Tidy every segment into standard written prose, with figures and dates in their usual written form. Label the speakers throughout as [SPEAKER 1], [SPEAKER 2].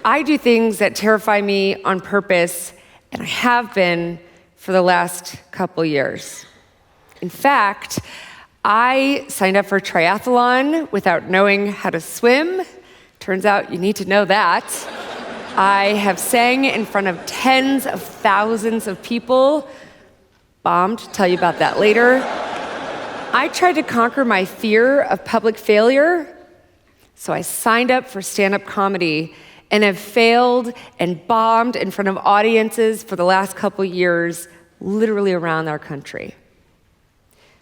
[SPEAKER 1] I do things that terrify me on purpose, and I have been for the last couple years. In fact, I signed up for a triathlon without knowing how to swim. Turns out you need to know that. I have sang in front of tens of thousands of people. Bombed, tell you about that later. I tried to conquer my fear of public failure, so I signed up for stand-up comedy and have failed and bombed in front of audiences for the last couple years, literally around our country.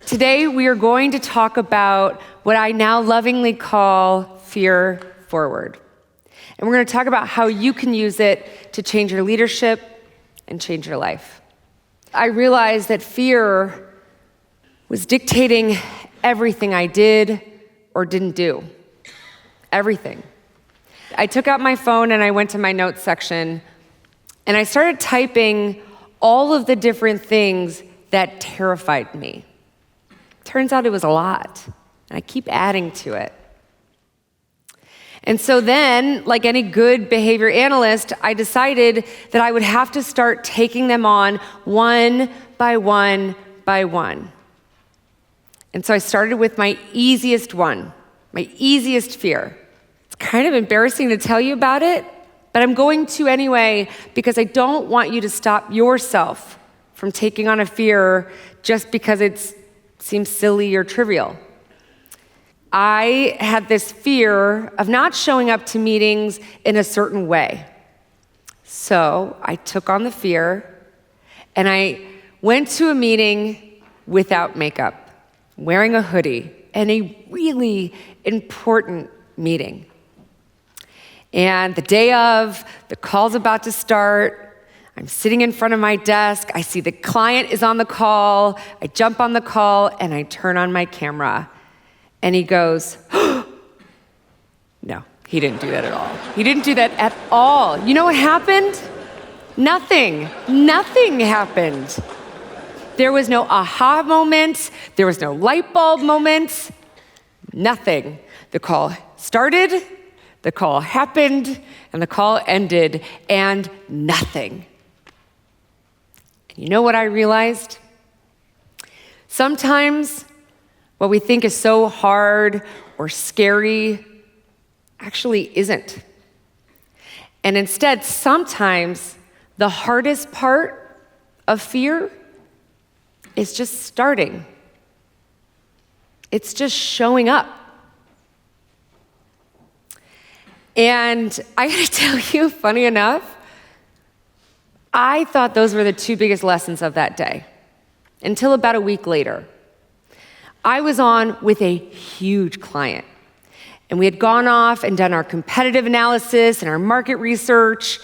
[SPEAKER 1] Today, we are going to talk about what I now lovingly call fear forward. And we're going to talk about how you can use it to change your leadership and change your life. I realized that fear was dictating everything I did or didn't do. Everything. I took out my phone and I went to my notes section and I started typing all of the different things that terrified me. Turns out it was a lot, and I keep adding to it. And so then, like any good behavior analyst, I decided that I would have to start taking them on one by one by one. And so I started with my easiest one, my easiest fear. It's kind of embarrassing to tell you about it, but I'm going to anyway because I don't want you to stop yourself from taking on a fear just because it seems silly or trivial. I had this fear of not showing up to meetings in a certain way. So I took on the fear and I went to a meeting without makeup, wearing a hoodie, and a really important meeting. And the day of, the call's about to start, I'm sitting in front of my desk, I see the client is on the call, I jump on the call, and I turn on my camera. And he goes, no, he didn't do that at all. He didn't do that at all. You know what happened? Nothing happened. There was no aha moment, there was no light bulb moment, nothing. The call started, the call happened, and the call ended, and nothing. You know what I realized? Sometimes what we think is so hard or scary actually isn't. And instead, sometimes the hardest part of fear is just starting. It's just showing up. And I gotta tell you, funny enough, I thought those were the two biggest lessons of that day, until about a week later. I was on with a huge client, and we had gone off and done our competitive analysis and our market research,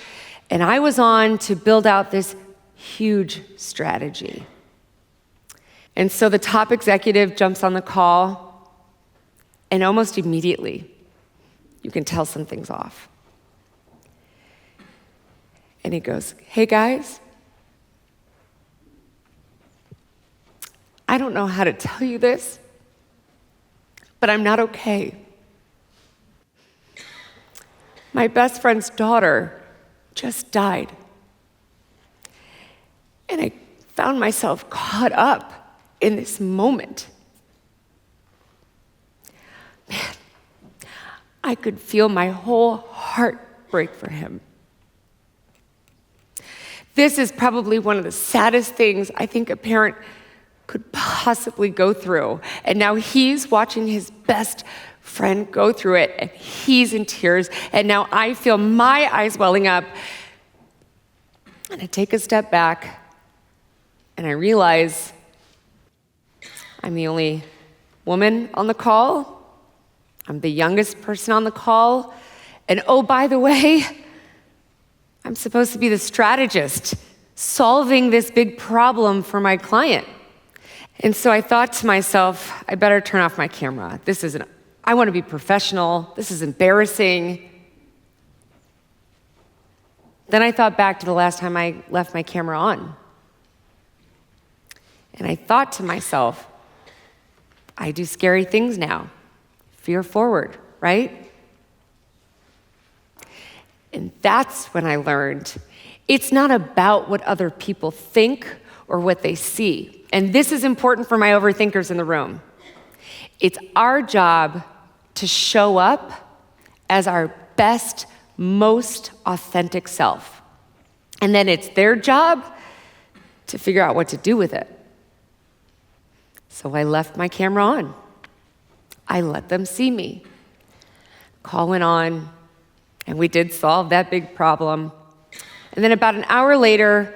[SPEAKER 1] and I was on to build out this huge strategy. And so the top executive jumps on the call, and almost immediately, you can tell something's off. And he goes, hey guys, I don't know how to tell you this, but I'm not okay. My best friend's daughter just died. And I found myself caught up in this moment. Man, I could feel my whole heart break for him. This is probably one of the saddest things I think a parent could possibly go through. And now he's watching his best friend go through it, and he's in tears, and now I feel my eyes welling up. And I take a step back, and I realize I'm the only woman on the call. I'm the youngest person on the call. And oh, by the way, I'm supposed to be the strategist solving this big problem for my client. And so I thought to myself, I better turn off my camera. I want to be professional. This is embarrassing. Then I thought back to the last time I left my camera on. And I thought to myself, I do scary things now. Fear forward, right? And that's when I learned it's not about what other people think or what they see. And this is important for my overthinkers in the room. It's our job to show up as our best, most authentic self. And then it's their job to figure out what to do with it. So I left my camera on. I let them see me. Call went on, and we did solve that big problem. And then about an hour later,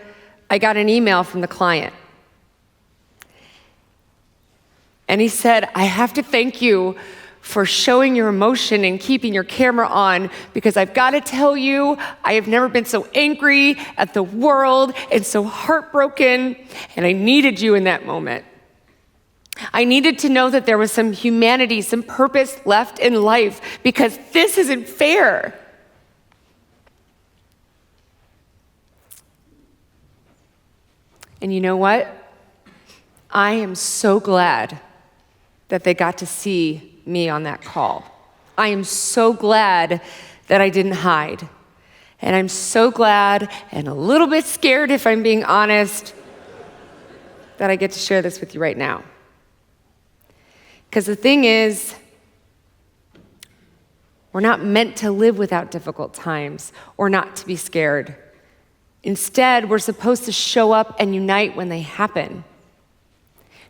[SPEAKER 1] I got an email from the client. And he said, I have to thank you for showing your emotion and keeping your camera on, because I've got to tell you, I have never been so angry at the world and so heartbroken, and I needed you in that moment. I needed to know that there was some humanity, some purpose left in life, because this isn't fair. And you know what? I am so glad that they got to see me on that call. I am so glad that I didn't hide. And I'm so glad and a little bit scared, if I'm being honest, that I get to share this with you right now. Because the thing is, we're not meant to live without difficult times or not to be scared. Instead, we're supposed to show up and unite when they happen.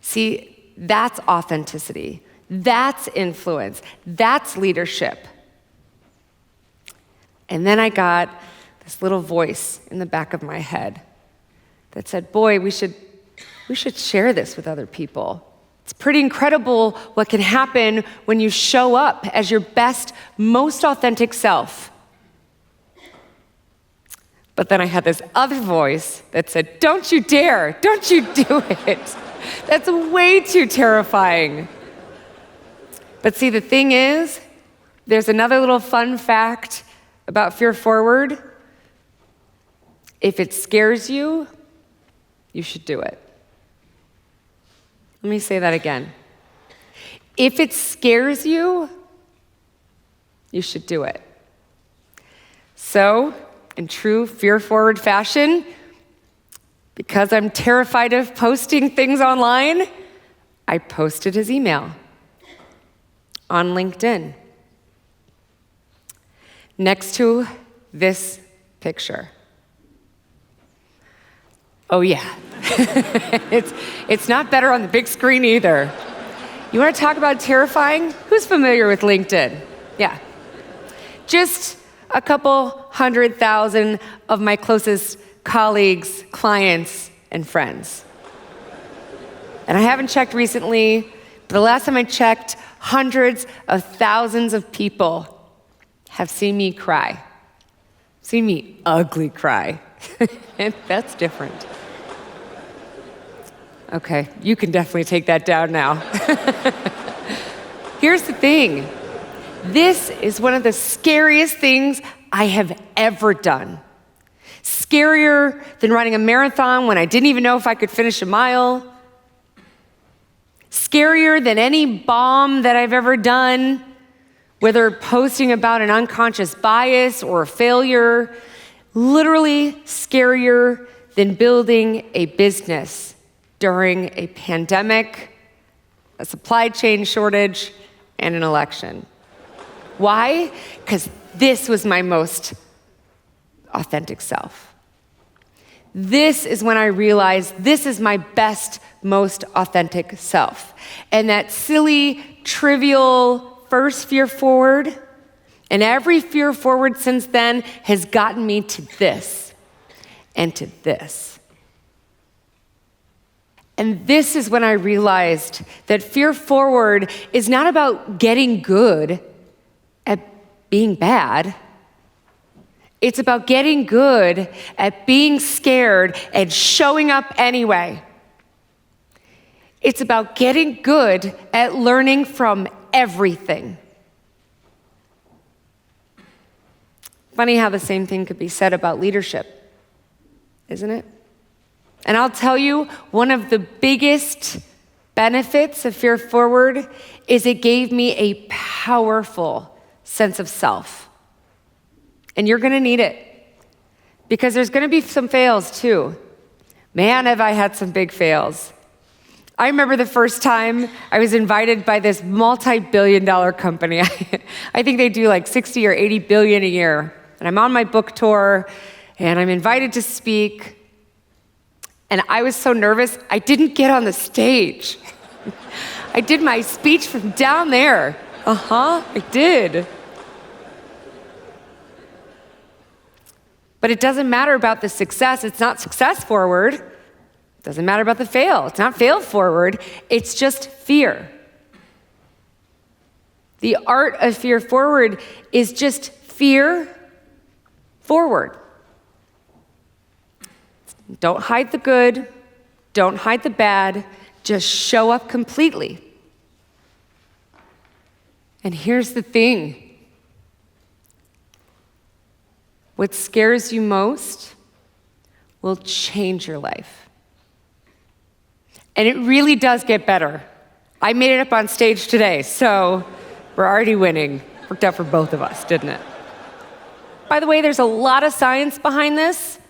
[SPEAKER 1] See, that's authenticity. That's influence. That's leadership. And then I got this little voice in the back of my head that said, boy, we should share this with other people. It's pretty incredible what can happen when you show up as your best, most authentic self. But then I had this other voice that said, don't you dare, don't you do it. That's way too terrifying. But see, the thing is, there's another little fun fact about Fear Forward. If it scares you, you should do it. Let me say that again. If it scares you, you should do it. So, in true Fear Forward fashion, because I'm terrified of posting things online, I posted his email on LinkedIn next to this picture. Oh yeah, it's not better on the big screen either. You want to talk about terrifying? Who's familiar with LinkedIn? Yeah. Just a couple 100,000 of my closest colleagues, clients, and friends. And I haven't checked recently, but the last time I checked, hundreds of thousands of people have seen me cry, seen me ugly cry. And that's different. Okay, you can definitely take that down now. Here's the thing. This is one of the scariest things I have ever done. Scarier than running a marathon when I didn't even know if I could finish a mile. Scarier than any bomb that I've ever done, whether posting about an unconscious bias or a failure. Literally scarier than building a business during a pandemic, a supply chain shortage, and an election. Why? Because this was my most authentic self. This is when I realized this is my best, most authentic self. And that silly, trivial first Fear Forward, and every Fear Forward since then has gotten me to this and to this. And this is when I realized that Fear Forward is not about getting good at being bad. It's about getting good at being scared and showing up anyway. It's about getting good at learning from everything. Funny how the same thing could be said about leadership, isn't it? And I'll tell you, one of the biggest benefits of Fear Forward is it gave me a powerful sense of self. And you're gonna need it. Because there's gonna be some fails too. Man, have I had some big fails. I remember the first time I was invited by this multi-billion-dollar company. I think they do like 60 or 80 billion a year. And I'm on my book tour, and I'm invited to speak. And I was so nervous, I didn't get on the stage. I did my speech from down there. I did. But it doesn't matter about the success. It's not success forward. It doesn't matter about the fail. It's not fail forward. It's just fear. The art of fear forward is just fear forward. Don't hide the good. Don't hide the bad. Just show up completely. And here's the thing. What scares you most will change your life. And it really does get better. I made it up on stage today, so we're already winning. Worked out for both of us, didn't it? By the way, there's a lot of science behind this,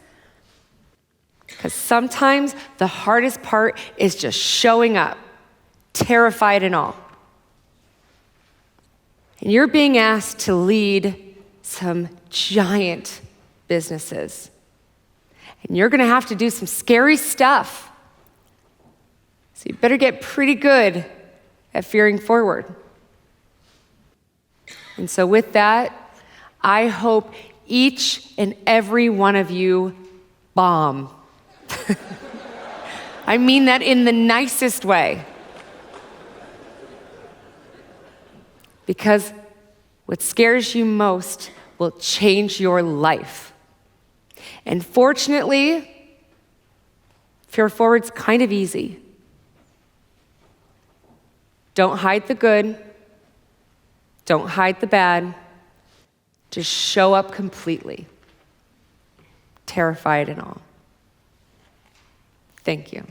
[SPEAKER 1] because sometimes the hardest part is just showing up, terrified and all. And you're being asked to lead some giant businesses. And you're gonna have to do some scary stuff. So you better get pretty good at fearing forward. And so with that, I hope each and every one of you bomb. I mean that in the nicest way. Because what scares you most will change your life. And fortunately, fear forward's kind of easy. Don't hide the good. Don't hide the bad. Just show up completely, terrified and all. Thank you.